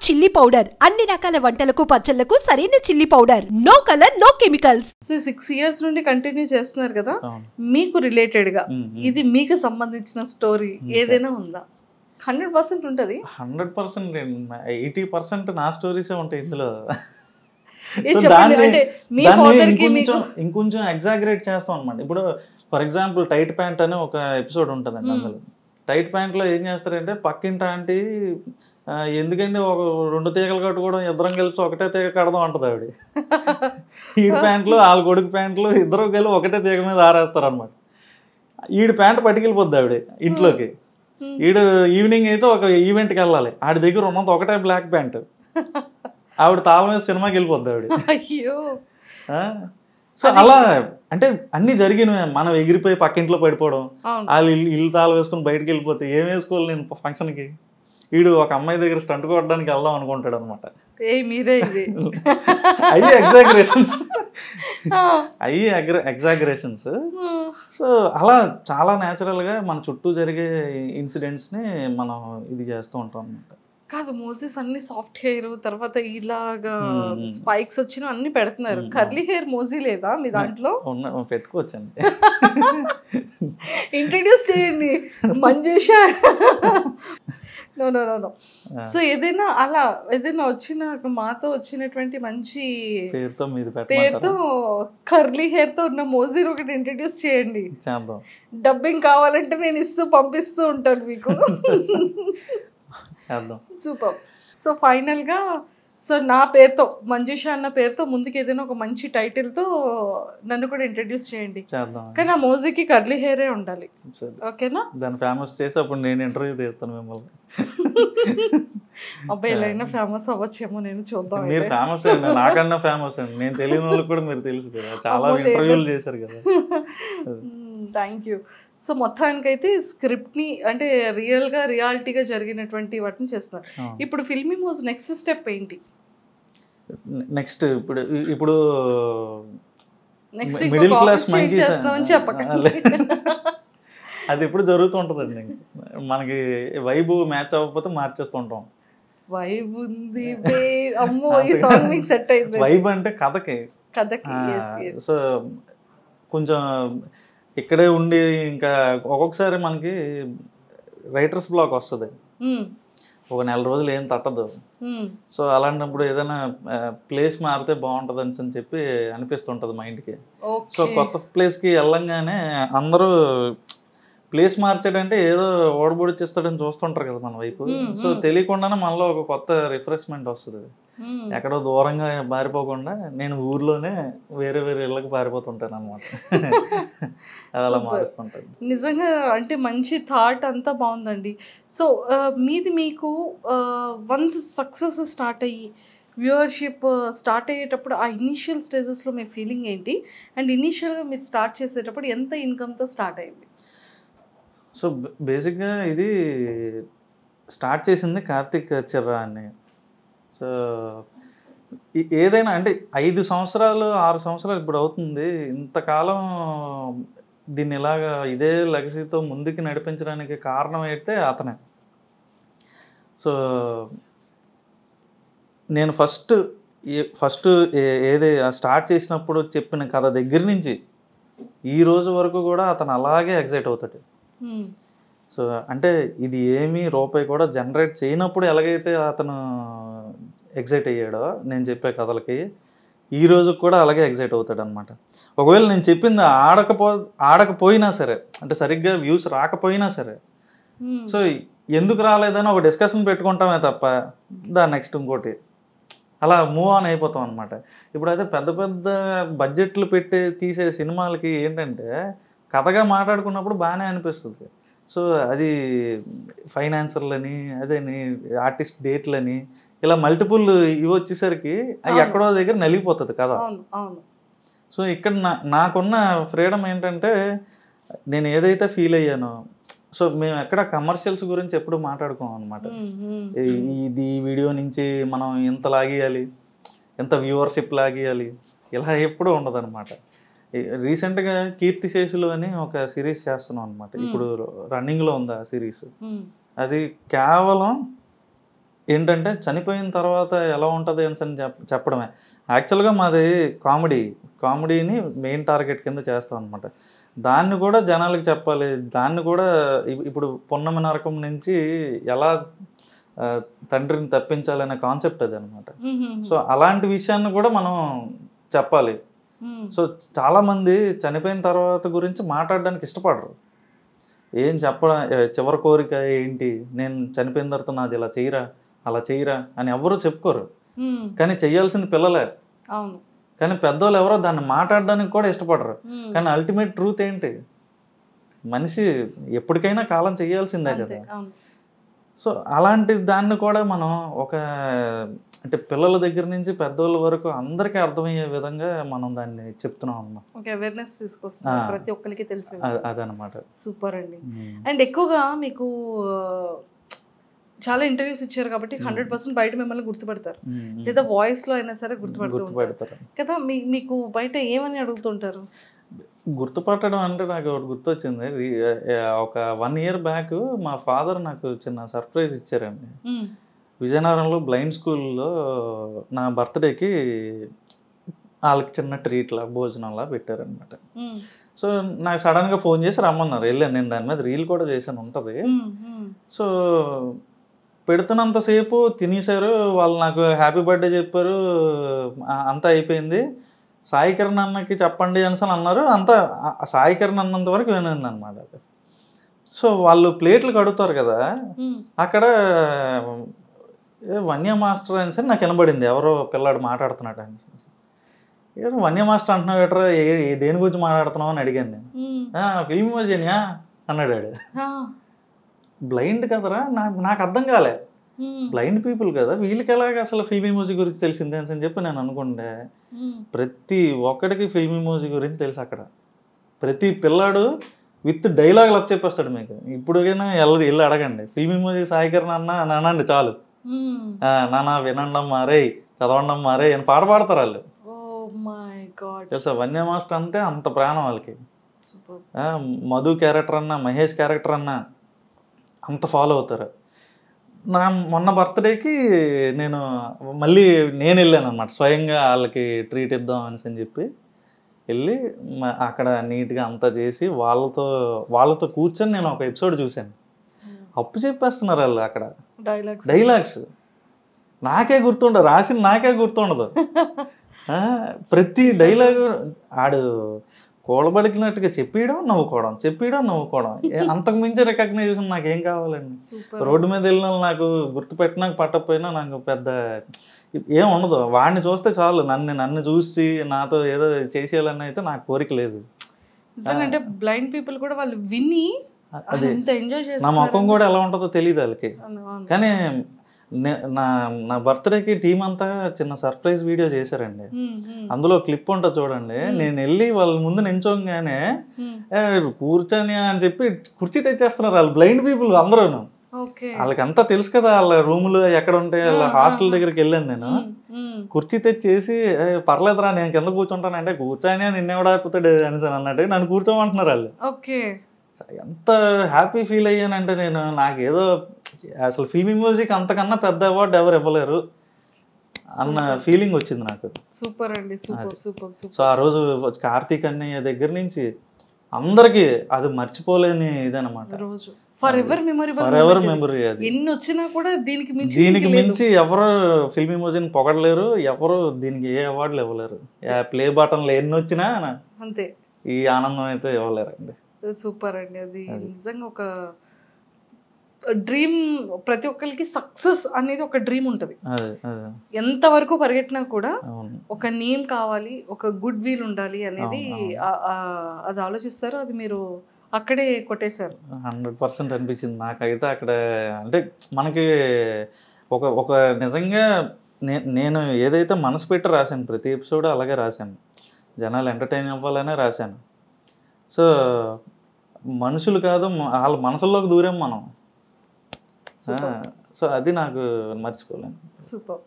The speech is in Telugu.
చిల్లీ పౌడర్ అన్ని రకాల వంటలకు పచ్చళ్లకు సరైన chilli powder. No colour no chemicals. So 6 years నుండి కంటిన్యూ చేస్తున్నారు కదా, మీకు రిలేటెడ్ గా ఇది మీకు సంబంధించిన స్టోరీ ఏదైనా ఉందా? 100% ఉంటుంది. 100% 80% నా స్టోరీసే ఉంటాయి ఇందులో. ఇంకొంచెం ఎగ్జాగరేట్ చేస్తాం అనమాట. ఇప్పుడు ఫర్ ఎగ్జాంపుల్ టైట్ ప్యాంట్ అని ఒక ఎపిసోడ్ ఉంటుందండి. అందులో టైట్ ప్యాంట్లో ఏం చేస్తారంటే పక్కింటి ఆంటీ ఎందుకంటే ఒక 2 తీగలు కట్టుకోవడం, ఇద్దరం కలిసి ఒకటే తీగ కడదాం అంటది ఆవిడ. ఈడి ప్యాంట్లు వాళ్ళ కొడుకు ప్యాంట్లు ఇద్దరు కలిసి ఒకటే తీగ మీద ఆరేస్తారు అనమాట. ఈడు ప్యాంట్ పట్టుకెళ్ళిపోద్ది ఆవిడ ఇంట్లోకి. ఈడు ఈవినింగ్ అయితే ఒక ఈవెంట్కి వెళ్ళాలి, ఆడి దగ్గర ఉన్నది ఒకటే బ్లాక్ ప్యాంట్. ఆవిడ తాళం మీద సినిమాకి వెళ్ళిపోద్ది ఆవిడ. సో అలా అంటే అన్ని జరిగినవి. మనం ఎగిరిపోయి పక్కింట్లో పడిపోవడం, వాళ్ళు ఇల్లు తాళం వేసుకుని బయటకు వెళ్ళిపోతే ఏం వేసుకోవాలి నేను ఫంక్షన్కి. వీడు ఒక అమ్మాయి దగ్గర స్టంట్ కొట్టడానికి వెళ్దాం అనుకుంటాడు అనమాట. అయ్యి ఎగ్జాగరేషన్స్. సో అలా చాలా న్యాచురల్గా మన చుట్టూ జరిగే ఇన్సిడెంట్స్ని మనం ఇది చేస్తూ ఉంటాం అనమాట. కాదు, మోసెస్ అన్ని సాఫ్ట్ హెయిర్, తర్వాత ఇలాగా స్పైక్స్ వచ్చిన అన్ని పెడుతున్నారు. కర్లీ హెయిర్ మోజీ లేదా మీ దాంట్లో? పెట్టుకోవచ్చండి. ఇంట్రడ్యూస్ చేయండి Manjusha. No no no no. So ఏదైనా అలా ఏదైనా వచ్చిన మాతో వచ్చినటువంటి మంచి పేరుతో కర్లీ హెయిర్ తో ఉన్న మోజీ ఒకటి ఇంట్రడ్యూస్ చేయండి. డబ్బింగ్ కావాలంటే నేను పంపిస్తూ ఉంటాను మీకు. సూపర్. సో ఫైనల్ గా సో నా పేరుతో మంజుష అన్న పేరుతో ముందుకు ఏదైనా ఒక మంచి టైటిల్ తో నన్ను కూడా ఇంట్రడ్యూస్ చేయండి. కానీ ఆ మోజీకి కర్లీ హెయిరే ఉండాలి, ఓకేనా? దాన్ని ఫేమస్ చేసి అప్పుడు నేను ఇంటర్వ్యూ చేస్తాను మిమ్మల్ని. అబ్బాయి ఎలా అయినా ఫేమస్ అవ్వచ్చేమో, నేను చూద్దాం. మీరు ఫేమస్ అండి, నాకన్నా ఫేమస్ అండి. నేను తెలియని వాళ్ళకి కూడా మీరు తెలుసు కదా, చాలా ఇంటర్వ్యూలు చేశారు కదా. Thank you. సో మొత్తానికైతే స్క్రిప్ట్ని అంటే రియాలిటీగా జరిగినటువంటి వాటిని చేస్తున్నారు. ఇప్పుడు ఫిల్మీ మోజ్ నెక్స్ట్ స్టెప్ ఏంటి? నెక్స్ట్ ఇప్పుడు మిడిల్ క్లాస్ మంకీ అది ఎప్పుడు జరుగుతూ ఉంటుందండి. మనకి వైబ్ మ్యాచ్ అవ్వకపోతే మార్చేస్తూ ఉంటాం. వైబ్ ఉంది, అమ్మో ఈ సాంగ్ మీకు సెట్ అయింది. వైబ్ అంటే కథకి. సో కొంచెం ఇక్కడే ఉండి ఇంకా ఒక్కొక్కసారి మనకి రైటర్స్ బ్లాక్ వస్తుంది, ఒక 4 రోజులు ఏం తట్టదు. సో అలాంటప్పుడు ఏదైనా ప్లేస్ మారితే బాగుంటుంది అని చెప్పి అనిపిస్తుంటుంది మైండ్కి. సో కొత్త ప్లేస్కి వెళ్ళంగానే అందరూ ప్లేస్ మార్చాడంటే ఏదో ఓడబొడిచేస్తాడని చూస్తుంటారు కదా మన వైపు. సో తెలియకుండానే మనలో ఒక కొత్త రిఫ్రెష్మెంట్ వస్తుంది. ఎక్కడో దూరంగా పారిపోకుండా నేను ఊర్లోనే వేరే ఇళ్ళకి పారిపోతుంటాను అనమాట. అది అలా మారుస్తుంటాను. నిజంగా అంటే మంచి థాట్ అంతా బాగుందండి. సో మీకు వన్స్ సక్సెస్ స్టార్ట్ అయ్యి వ్యూవర్షిప్ స్టార్ట్ అయ్యేటప్పుడు ఆ ఇనీషియల్ స్టేజెస్లో మీ ఫీలింగ్ ఏంటి? అండ్ ఇనీషియల్గా మీరు స్టార్ట్ చేసేటప్పుడు ఎంత ఇన్కమ్తో స్టార్ట్ అయింది? సో బేసిక్గా ఇది స్టార్ట్ చేసింది కార్తిక్ చిర్రా అని. సో ఏదైనా అంటే 5 సంవత్సరాలు 6 సంవత్సరాలు ఇప్పుడు అవుతుంది. ఇంతకాలం దీన్ని ఇలాగా ఇదే లెగసీతో ముందుకు నడిపించడానికి కారణం అయితే అతనే. సో నేను ఫస్ట్ ఏది స్టార్ట్ చేసినప్పుడు చెప్పిన కథ దగ్గర నుంచి ఈ రోజు వరకు కూడా అతను అలాగే ఎగ్జైట్ అవుతాడు. సో అంటే ఇది ఏమీ రూపాయి కూడా జనరేట్ చేయనప్పుడు ఎలాగైతే అతను ఎగ్జైట్ అయ్యాడో నేను చెప్పే కథలకి, ఈ రోజు కూడా అలాగే ఎగ్జైట్ అవుతాడు అనమాట. ఒకవేళ నేను చెప్పింది ఆడకపోయినా సరే, అంటే సరిగ్గా వ్యూస్ రాకపోయినా సరే, సో ఎందుకు రాలేదని ఒక డిస్కషన్ పెట్టుకుంటామే తప్ప దాని నెక్స్ట్ ఇంకోటి అలా మూవ్ ఆన్ అయిపోతాం అనమాట. ఇప్పుడైతే పెద్ద పెద్ద బడ్జెట్లు పెట్టి తీసే సినిమాలకి ఏంటంటే కథగా మాట్లాడుకున్నప్పుడు బాగానే అనిపిస్తుంది. సో అది ఫైనాన్సర్లని అదేని ఆర్టిస్ట్ డేట్లని ఇలా మల్టిపుల్ ఇవి వచ్చేసరికి అది ఎక్కడో దగ్గర నలిగిపోతుంది కదా. సో ఇక్కడ నాకున్న ఫ్రీడమ్ ఏంటంటే నేను ఏదైతే ఫీల్ అయ్యానో, సో మేము ఎక్కడ కమర్షియల్స్ గురించి ఎప్పుడు మాట్లాడుకోం అనమాట. ఇది వీడియో నుంచి మనం ఎంత లాగేయాలి, ఎంత వ్యూవర్షిప్ లాగేయాలి, ఇలా ఎప్పుడూ ఉండదు అనమాట. రీసెంట్గా కీర్తిశేషులు అని ఒక సిరీస్ చేస్తున్నాం అనమాట. ఇప్పుడు రన్నింగ్లో ఉంది ఆ సిరీస్. అది కేవలం ఏంటంటే చనిపోయిన తర్వాత ఎలా ఉంటుంది అని చెప్పడమే. యాక్చువల్గా మాది కామెడీని మెయిన్ టార్గెట్ కింద చేస్తాం అనమాట. దాన్ని కూడా జనాలకు చెప్పాలి. దాన్ని కూడా ఇప్పుడు పున్నమి నరకం నుంచి ఎలా తండ్రిని తప్పించాలనే కాన్సెప్ట్ అది అనమాట. సో అలాంటి విషయాన్ని కూడా మనం చెప్పాలి. సో చాలామంది చనిపోయిన తర్వాత గురించి మాట్లాడడానికి ఇష్టపడరు. ఏం చెప్పడం, చివరి కోరిక ఏంటి, నేను చనిపోయిన తర్వాత నాది ఇలా చేయరా అలా చేయరా అని ఎవరు చెప్పుకోరు. కానీ చెయ్యాల్సింది పిల్లలే. కానీ పెద్దోళ్ళు ఎవరో దాన్ని మాట్లాడడానికి కూడా ఇష్టపడరు. కానీ అల్టిమేట్ ట్రూత్ ఏంటి, మనిషి ఎప్పటికైనా కాలం చేయాల్సిందే కదా. సో అలాంటి దాన్ని కూడా మనం అంటే పిల్లల దగ్గర నుంచి పెద్దోళ్ళ వరకు అందరికీ అర్థమయ్యే విధంగా మనం దాన్ని చెప్తున్నాం అన్నమాట. అవేర్నెస్ తీసుకొస్తాం, ప్రతి ఒక్కరికి తెలిసి. అదనమాట. సూపర్ అండి. అండ్ ఎక్కువగా మీకు చాలా ఇంటర్వ్యూస్ ఇచ్చారు కాబట్టి 100% బయట మిమ్మల్ని గుర్తుపడతారు, లేదా వాయిస్ లో అయినా సరే గుర్తుపడతారు కదా. మీకు బయట ఏమని అడుగుతుంటారు? గుర్తుపట్టడం అంటే నాకు ఒకటి గుర్తొచ్చింది. ఒక 1 year బ్యాక్ మా ఫాదర్ నాకు చిన్న సర్ప్రైజ్ ఇచ్చారండి. విజయనగరంలో బ్లైండ్ స్కూల్లో నా బర్త్డేకి వాళ్ళకి చిన్న ట్రీట్లా భోజనంలా పెట్టారనమాట. సో నాకు సడన్గా ఫోన్ చేసి రమ్మన్నారు, వెళ్ళాను. నేను దాని మీద రీల్ కూడా చేశాను, ఉంటుంది. సో పెడుతున్నంతసేపు తినేశారు వాళ్ళు, నాకు హ్యాపీ బర్త్డే చెప్పారు, అంతా అయిపోయింది. సాయి కిరణ్ అన్నకి చెప్పండి అని అన్నారు. అంతా సాయి కిరణ్ అన్నంత వరకు వినండి అనమాట. సో వాళ్ళు ప్లేట్లు కడుగుతారు కదా, అక్కడ వన్య మాస్టర్ అని సరే నాకు వినబడింది, ఎవరో పిల్లాడు మాట్లాడుతున్నాడు అని. ఏదో వన్య మాస్టర్ అంటున్నావు ఎట్రా, దేని గురించి మాట్లాడుతున్నావు అని అడిగాను నేను. ఫిల్మ్ ఇమోజినియా అన్నాడు. బ్లైండ్ కదరా, నాకు అర్థం కాలే. బ్లైండ్ పీపుల్ కదా, వీళ్ళకి ఎలాగ అసలు ఫిల్మ్ ఇమోజీ గురించి తెలిసిందే అని చెప్పి నేను అనుకుంటే, ప్రతి ఒక్కడికి ఫిల్మ్ ఇమోజీ గురించి తెలుసు. అక్కడ ప్రతి పిల్లాడు విత్ డైలాగులు అప్ చెప్పేస్తాడు మీకు. ఇప్పుడుకైనా వెళ్ళి అడగండి, ఫిల్మ్ ఇమోజీ సాయి కిరణ్ అన్న అనండి చాలు, నాన్న వినండం మారే చదవండం మారే అని పాడతారు వాళ్ళు. తెలుసా, వన్య మాస్టర్ అంటే అంత ప్రాణం వాళ్ళకి. మధు క్యారెక్టర్ అన్నా, మహేష్ క్యారెక్టర్ అన్నా అంత ఫాలో అవుతారు. మొన్న బర్త్డేకి నేను వెళ్ళాను అనమాట, స్వయంగా వాళ్ళకి ట్రీట్ ఇద్దాం అని చెప్పి వెళ్ళి అక్కడ నీట్గా అంతా చేసి వాళ్ళతో కూర్చొని నేను ఒక ఎపిసోడ్ చూశాను. అప్పు చెప్పేస్తున్నారు వాళ్ళు అక్కడ డైలాగ్స్. నాకే గుర్తుండదు, రాసిన నాకే గుర్తుండదు. ప్రతి డైలాగు ఆడు కూడబడికినట్టుగా చెప్పేయడం నవ్వుకోవడం అంతకు మించి రికగ్నైజేషన్ నాకేం కావాలండి. రోడ్డు మీద వెళ్ళిన నాకు గుర్తుపెట్టినా పట్టకపోయినా నాకు పెద్ద ఏం ఉండదు. వాడిని చూస్తే చాలు, నన్ను చూసి నాతో ఏదో చేసేయాలని అయితే నాకు కోరిక లేదు. అంటే బ్లైండ్ పీపుల్ కూడా వాళ్ళు విని అదే నా ముఖం కూడా ఎలా ఉంటుందో తెలియదు వాళ్ళకి. కానీ నా బర్త్డేకి టీం అంతా చిన్న సర్ప్రైజ్ వీడియో చేశారండి. అందులో క్లిప్ ఉంటుంది చూడండి. నేను వెళ్ళి వాళ్ళ ముందు నించోగానే కూర్చొని అని చెప్పి కుర్చీ తెచ్చేస్తున్నారు వాళ్ళు, బ్లైండ్ పీపుల్ అందరూ. వాళ్ళకి అంతా తెలుసు కదా, వాళ్ళ రూములు ఎక్కడ ఉంటాయి, వాళ్ళ హాస్టల్ దగ్గరికి వెళ్ళాను నేను. కుర్చీ తెచ్చేసి పర్లేదురా నేను కింద కూర్చుంటాను అంటే, కూర్చొని నిన్నెవడాపోతాడు అని అన్నట్టు నన్ను కూర్చోమంటున్నారు వాళ్ళు. ఎంత హ్యాపీ ఫీల్ అయ్యానంటే నేను, నాకేదో అసలు ఫిల్మ్ ఇమోజీకి అంతకన్నా పెద్ద అవార్డు ఎవరు ఇవ్వలేరు అన్న ఫీలింగ్ వచ్చింది నాకు. సూపర్ అండి, సూపర్ సూపర్. సో ఆ రోజు కార్తీక్ అన్నయ్య దగ్గర నుంచి అందరికి అది మర్చిపోలేని ఇదనమాట. For ever memory. అది ఎన్ని వచ్చినా కూడా దీనికి మించి ఎవరు ఫిల్మ్ ఇమోజీని పొగడలేరు, ఎవరు దీనికి ఏ అవార్డులు ఇవ్వలేరు. ప్లే బటన్లు ఎన్ని వచ్చినా అంతే, ఈ ఆనందం అయితే ఇవ్వలేరండి. సూపర్ అండి. అది నిజంగా ఒక డ్రీమ్. ప్రతి ఒక్కరికి సక్సెస్ అనేది ఒక డ్రీమ్ ఉంటుంది. ఎంత వరకు పరిగెట్టినా కూడా ఒక నేమ్ కావాలి, ఒక గుడ్ విల్ ఉండాలి అనేది అది ఆలోచిస్తారు. అది మీరు అక్కడే కొట్టేశారు. 100% అనిపించింది నాకైతే అక్కడ. అంటే మనకి ఒక నిజంగా నేను ఏదైతే మనసు పెట్టి రాశాను, ప్రతి ఎపిసోడ్ అలాగే రాశాను, జనాలు ఎంటర్టైన్ అవ్వాలనే రాశాను. సో మనుషులు కాదు, వాళ్ళ మనసుల్లోకి దూరాం మనం. సో అది నాకు మర్చిపోలేను. సూపర్.